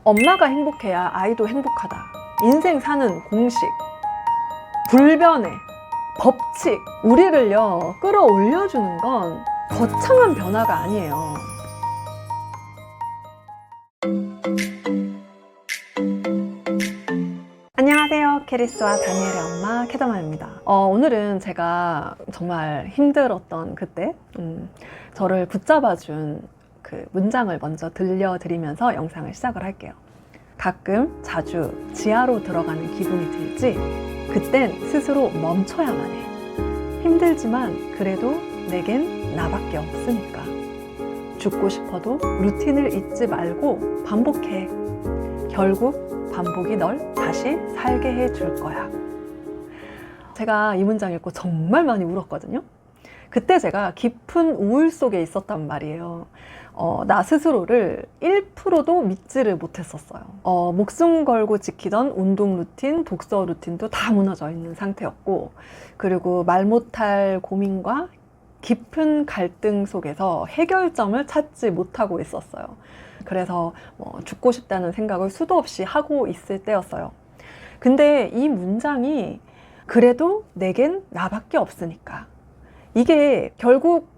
엄마가 행복해야 아이도 행복하다. 인생 사는 공식, 불변의 법칙, 우리를요 끌어올려주는 건 거창한 변화가 아니에요. 안녕하세요. 캐리스와 다니엘의 엄마 캐더마입니다. 오늘은 제가 정말 힘들었던 그때 저를 붙잡아준 그 문장을 먼저 들려드리면서 영상을 시작을 할게요. 가끔 자주 지하로 들어가는 기분이 들지? 그땐 스스로 멈춰야만 해. 힘들지만 그래도 내겐 나밖에 없으니까. 죽고 싶어도 루틴을 잊지 말고 반복해. 결국 반복이 널 다시 살게 해줄 거야. 제가 이 문장 읽고 정말 많이 울었거든요. 그때 제가 깊은 우울 속에 있었단 말이에요. 나 스스로를 1%도 믿지를 못했었어요. 목숨 걸고 지키던 운동 루틴, 독서 루틴도 다 무너져 있는 상태였고, 그리고 말 못할 고민과 깊은 갈등 속에서 해결점을 찾지 못하고 있었어요. 그래서 죽고 싶다는 생각을 수도 없이 하고 있을 때였어요. 근데 이 문장이 그래도 내겐 나밖에 없으니까, 이게 결국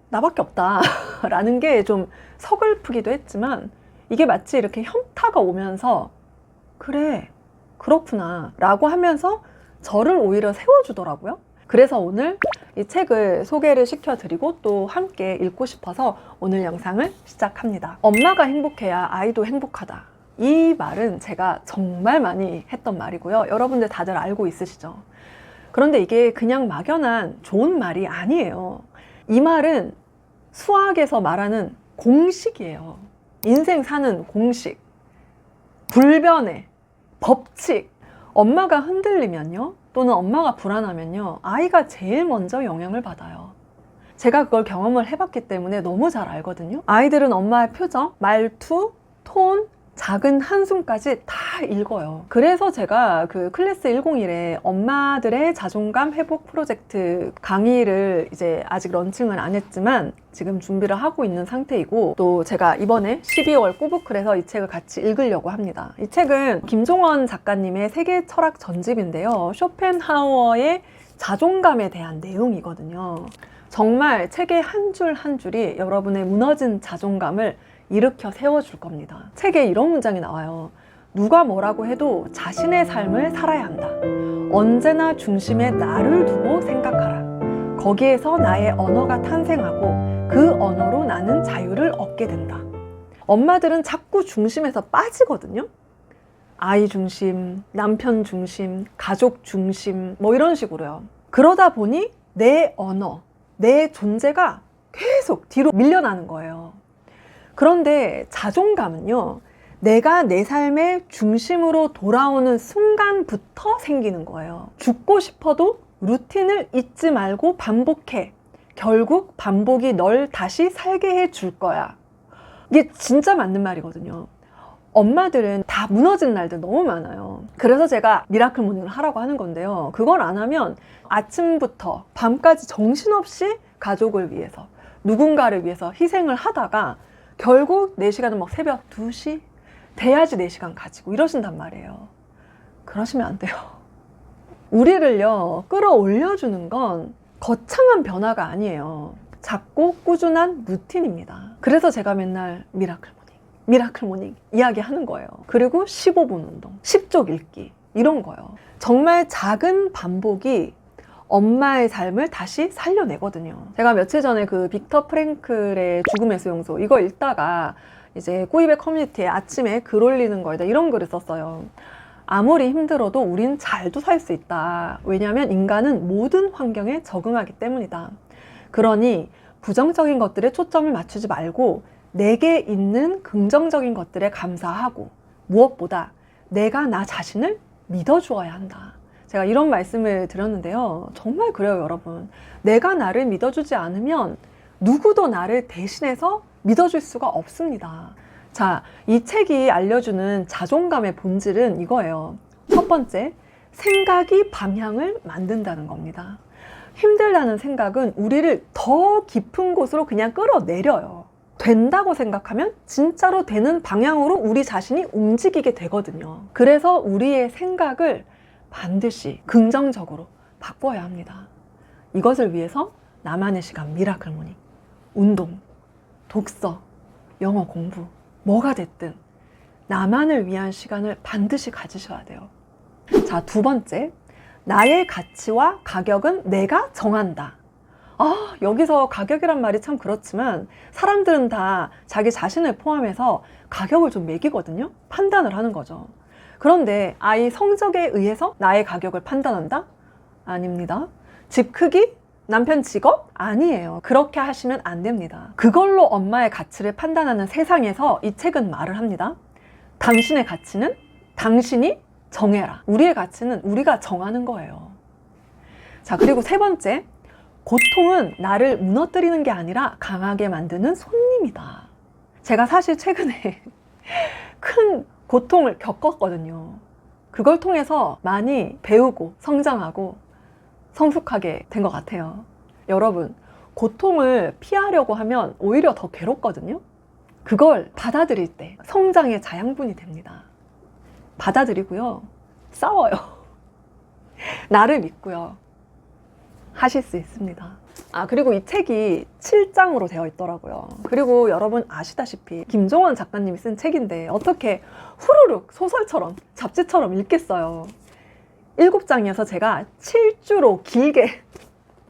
나밖에 없다 라는 게 좀 서글프기도 했지만, 이게 마치 이렇게 현타가 오면서 그래, 그렇구나 라고 하면서 저를 오히려 세워주더라고요. 그래서 오늘 이 책을 소개를 시켜드리고 또 함께 읽고 싶어서 오늘 영상을 시작합니다. 엄마가 행복해야 아이도 행복하다. 이 말은 제가 정말 많이 했던 말이고요. 여러분들 다들 알고 있으시죠? 그런데 이게 그냥 막연한 좋은 말이 아니에요. 이 말은 수학에서 말하는 공식이에요. 인생 사는 공식, 불변의 법칙. 엄마가 흔들리면요, 또는 엄마가 불안하면요, 아이가 제일 먼저 영향을 받아요. 제가 그걸 경험을 해봤기 때문에 너무 잘 알거든요. 아이들은 엄마의 표정, 말투, 톤, 작은 한숨까지 다 읽어요. 그래서 제가 그 클래스 101에 엄마들의 자존감 회복 프로젝트 강의를 이제 아직 런칭은 안 했지만 지금 준비를 하고 있는 상태이고, 또 제가 이번에 12월 꾸부클에서 이 책을 같이 읽으려고 합니다. 이 책은 김종원 작가님의 세계 철학 전집인데요, 쇼펜하우어의 자존감에 대한 내용이거든요. 정말 책의 한 줄 한 줄이 여러분의 무너진 자존감을 일으켜 세워줄 겁니다. 책에 이런 문장이 나와요. 누가 뭐라고 해도 자신의 삶을 살아야 한다. 언제나 중심에 나를 두고 생각하라. 거기에서 나의 언어가 탄생하고 그 언어로 나는 자유를 얻게 된다. 엄마들은 자꾸 중심에서 빠지거든요. 아이 중심, 남편 중심, 가족 중심, 뭐 이런 식으로요. 그러다 보니 내 언어, 내 존재가 계속 뒤로 밀려나는 거예요. 그런데 자존감은요, 내가 내 삶의 중심으로 돌아오는 순간부터 생기는 거예요. 죽고 싶어도 루틴을 잊지 말고 반복해. 결국 반복이 널 다시 살게 해줄 거야. 이게 진짜 맞는 말이거든요. 엄마들은 다 무너진 날들 너무 많아요. 그래서 제가 미라클 모닝을 하라고 하는 건데요, 그걸 안 하면 아침부터 밤까지 정신없이 가족을 위해서, 누군가를 위해서 희생을 하다가 결국 4시간은 막 새벽 2시 돼야지 4시간 가지고 이러신단 말이에요. 그러시면 안 돼요. 우리를요 끌어올려주는 건 거창한 변화가 아니에요. 작고 꾸준한 루틴입니다. 그래서 제가 맨날 미라클 모닝 이야기 하는 거예요. 그리고 15분 운동, 10쪽 읽기, 이런 거요. 정말 작은 반복이 엄마의 삶을 다시 살려내거든요. 제가 며칠 전에 그 빅터 프랭클의 죽음의 수용소, 이거 읽다가 이제 꾸이백 커뮤니티에 아침에 글 올리는 거에다 이런 글을 썼어요. 아무리 힘들어도 우린 잘도 살 수 있다. 왜냐하면 인간은 모든 환경에 적응하기 때문이다. 그러니 부정적인 것들에 초점을 맞추지 말고 내게 있는 긍정적인 것들에 감사하고, 무엇보다 내가 나 자신을 믿어주어야 한다. 제가 이런 말씀을 드렸는데요, 정말 그래요. 여러분, 내가 나를 믿어주지 않으면 누구도 나를 대신해서 믿어줄 수가 없습니다. 자, 이 책이 알려주는 자존감의 본질은 이거예요. 첫 번째, 생각이 방향을 만든다는 겁니다. 힘들다는 생각은 우리를 더 깊은 곳으로 그냥 끌어내려요. 된다고 생각하면 진짜로 되는 방향으로 우리 자신이 움직이게 되거든요. 그래서 우리의 생각을 반드시 긍정적으로 바꿔야 합니다. 이것을 위해서 나만의 시간, 미라클 모닝, 운동, 독서, 영어 공부, 뭐가 됐든 나만을 위한 시간을 반드시 가지셔야 돼요. 자, 두 번째, 나의 가치와 가격은 내가 정한다. 여기서 가격이란 말이 참 그렇지만 사람들은 다 자기 자신을 포함해서 가격을 좀 매기거든요. 판단을 하는 거죠. 그런데 아이 성적에 의해서 나의 가격을 판단한다? 아닙니다. 집 크기? 남편 직업? 아니에요. 그렇게 하시면 안 됩니다. 그걸로 엄마의 가치를 판단하는 세상에서 이 책은 말을 합니다. 당신의 가치는 당신이 정해라. 우리의 가치는 우리가 정하는 거예요. 자, 그리고 세 번째, 고통은 나를 무너뜨리는 게 아니라 강하게 만드는 손님이다. 제가 사실 최근에 큰 고통을 겪었거든요. 그걸 통해서 많이 배우고 성장하고 성숙하게 된 것 같아요. 여러분, 고통을 피하려고 하면 오히려 더 괴롭거든요. 그걸 받아들일 때 성장의 자양분이 됩니다. 받아들이고요. 싸워요. 나를 믿고요. 하실 수 있습니다. 그리고 이 책이 7장으로 되어 있더라고요. 그리고 여러분 아시다시피 김종원 작가님이 쓴 책인데 어떻게 후루룩 소설처럼 잡지처럼 읽겠어요. 7장이어서 제가 7주로 길게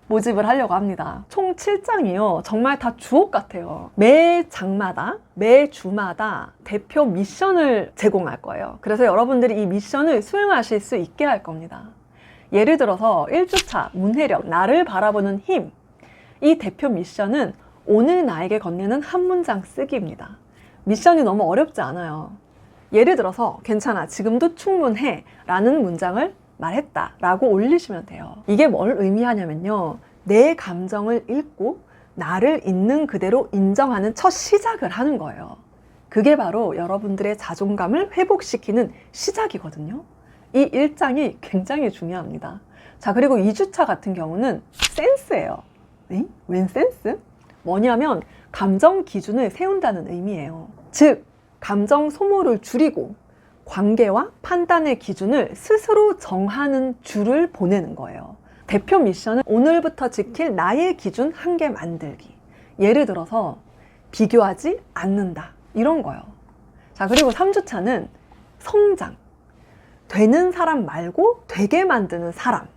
모집을 하려고 합니다. 총 7장이요. 정말 다 주옥 같아요. 매 장마다, 매 주마다 대표 미션을 제공할 거예요. 그래서 여러분들이 이 미션을 수행하실 수 있게 할 겁니다. 예를 들어서 1주차 문해력, 나를 바라보는 힘. 이 대표 미션은 오늘 나에게 건네는 한 문장 쓰기입니다. 미션이 너무 어렵지 않아요. 예를 들어서 괜찮아, 지금도 충분해 라는 문장을 말했다 라고 올리시면 돼요. 이게 뭘 의미하냐면요, 내 감정을 읽고 나를 있는 그대로 인정하는 첫 시작을 하는 거예요. 그게 바로 여러분들의 자존감을 회복시키는 시작이거든요. 이 1장이 굉장히 중요합니다. 자, 그리고 2주차 같은 경우는 센스예요. 웬 센스? 뭐냐면 감정 기준을 세운다는 의미예요. 즉, 감정 소모를 줄이고 관계와 판단의 기준을 스스로 정하는 줄을 보내는 거예요. 대표 미션은 오늘부터 지킬 나의 기준 한 개 만들기. 예를 들어서 비교하지 않는다. 이런 거예요. 자, 그리고 3주차는 성장. 되는 사람 말고 되게 만드는 사람.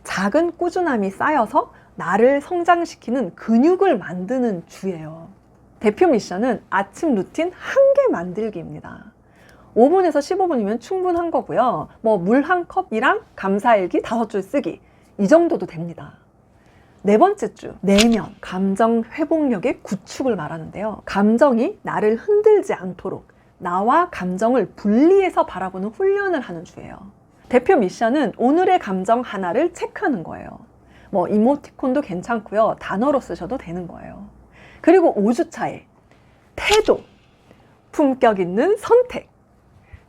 작은 꾸준함이 쌓여서 나를 성장시키는 근육을 만드는 주예요. 대표 미션은 아침 루틴 한 개 만들기입니다. 5분에서 15분이면 충분한 거고요. 물 한 컵이랑 감사일기 5줄 쓰기. 이 정도도 됩니다. 네 번째 주, 내면, 감정 회복력의 구축을 말하는데요. 감정이 나를 흔들지 않도록 나와 감정을 분리해서 바라보는 훈련을 하는 주예요. 대표 미션은 오늘의 감정 하나를 체크하는 거예요. 이모티콘도 괜찮고요. 단어로 쓰셔도 되는 거예요. 그리고 5주차에 태도, 품격 있는 선택.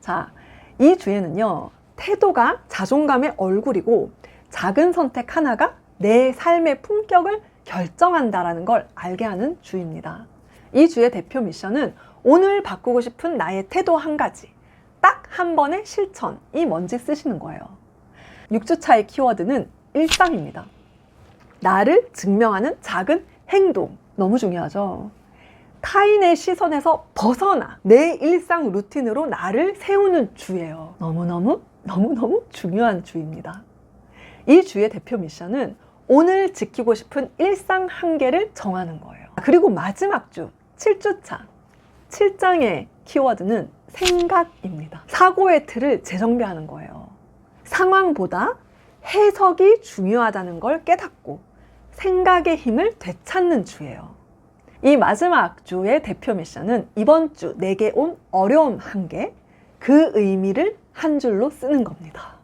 자, 이 주에는요, 태도가 자존감의 얼굴이고 작은 선택 하나가 내 삶의 품격을 결정한다라는 걸 알게 하는 주입니다. 이 주의 대표 미션은 오늘 바꾸고 싶은 나의 태도 한 가지, 딱 한 번의 실천이 뭔지 쓰시는 거예요. 6주차의 키워드는 일상입니다. 나를 증명하는 작은 행동. 너무 중요하죠. 타인의 시선에서 벗어나 내 일상 루틴으로 나를 세우는 주예요. 너무너무 중요한 주입니다. 이 주의 대표 미션은 오늘 지키고 싶은 일상 한계를 정하는 거예요. 그리고 마지막 주, 7주차. 7장의 키워드는 생각입니다. 사고의 틀을 재정비하는 거예요. 상황보다 해석이 중요하다는 걸 깨닫고 생각의 힘을 되찾는 주예요. 이 마지막 주의 대표 미션은 이번 주 내게 온 어려움 한계, 그 의미를 한 줄로 쓰는 겁니다.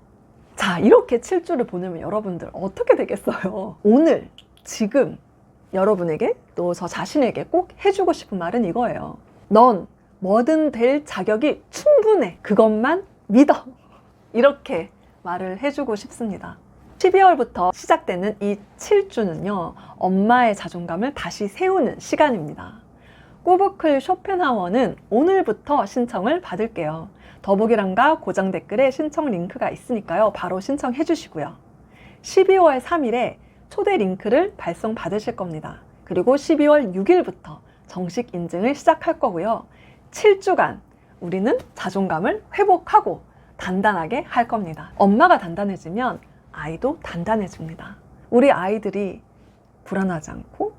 자, 이렇게 7주를 보내면 여러분들 어떻게 되겠어요? 오늘, 지금 여러분에게 또 저 자신에게 꼭 해주고 싶은 말은 이거예요. 넌 뭐든 될 자격이 충분해. 그것만 믿어. 이렇게 말을 해주고 싶습니다. 12월부터 시작되는 이 7주는요, 엄마의 자존감을 다시 세우는 시간입니다. 꾸브클 쇼펜하워는 오늘부터 신청을 받을게요. 더보기란과 고정 댓글에 신청 링크가 있으니까요. 바로 신청해 주시고요. 12월 3일에 초대 링크를 발송 받으실 겁니다. 그리고 12월 6일부터 정식 인증을 시작할 거고요. 7주간 우리는 자존감을 회복하고 단단하게 할 겁니다. 엄마가 단단해지면 아이도 단단해집니다. 우리 아이들이 불안하지 않고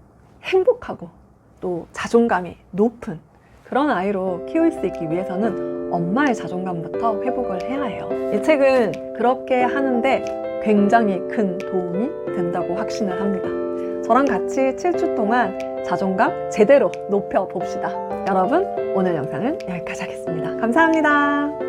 행복하고 또 자존감이 높은 그런 아이로 키울 수 있기 위해서는 엄마의 자존감부터 회복을 해야 해요. 이 책은 그렇게 하는데 굉장히 큰 도움이 된다고 확신을 합니다. 저랑 같이 7주 동안 자존감 제대로 높여봅시다. 여러분, 오늘 영상은 여기까지 하겠습니다. 감사합니다.